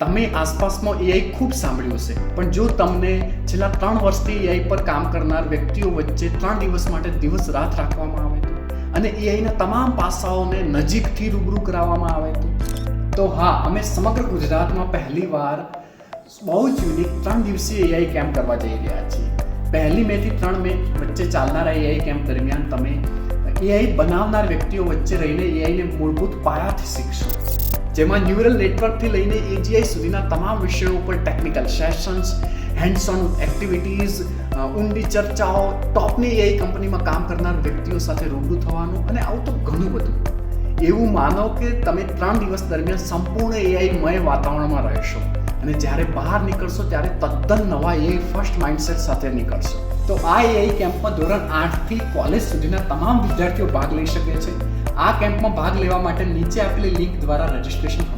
તમે આસપાસમાં એઆઈ ખૂબ સાંભળ્યું હશે, પણ જો તમને છેલ્લા 3 વર્ષથી એઆઈ પર કામ કરનાર વ્યક્તિઓ વચ્ચે 3 દિવસ માટે દિવસ રાત રાખવામાં આવે અને એઆઈના તમામ પાસાઓને નજીકથી રૂબરૂ કરાવવામાં આવે તો હા, અમે સમગ્ર ગુજરાતમાં પહેલીવાર બહુ જ યુનિક 3 દિવસીય એઆઈ કેમ્પ કરવા જઈ રહ્યા છીએ. 1 મે થી 3 મે વચ્ચે ચાલનારા એઆઈ કેમ્પ દરમિયાન તમે એઆઈ બનાવનાર વ્યક્તિઓ વચ્ચે રહીને એઆઈને મૂળભૂત પાયાથી શીખશો, જેમાં ન્યુરલ નેટવર્કથી લઈને એજીઆઈ સુધીના તમામ વિષયો ઉપર technical sessions, hands on activities, ઊંડી ચર્ચાઓ, ટોપની એઆઈ કંપનીમાં કામ કરનાર વ્યક્તિઓ સાથે રૂબરૂ થવાનું અને આવું તો ઘણું બધું. એવું માનો કે તમે 3 દિવસ દરમિયાન સંપૂર્ણ એઆઈમય વાતાવરણમાં રહેશો અને જ્યારે બહાર નીકળશો ત્યારે તદ્દન નવા એઆઈ ફર્સ્ટ માઇન્ડસેટ સાથે નીકળશો. તો આ એઆઈ કેમ્પમાં ધોરણ 8 થી કોલેજ સુધીના તમામ વિદ્યાર્થીઓ ભાગ લઈ શકે છે. આ કેમ્પમાં ભાગ લેવા માટે નીચે આપેલી લિંક દ્વારા રજિસ્ટ્રેશન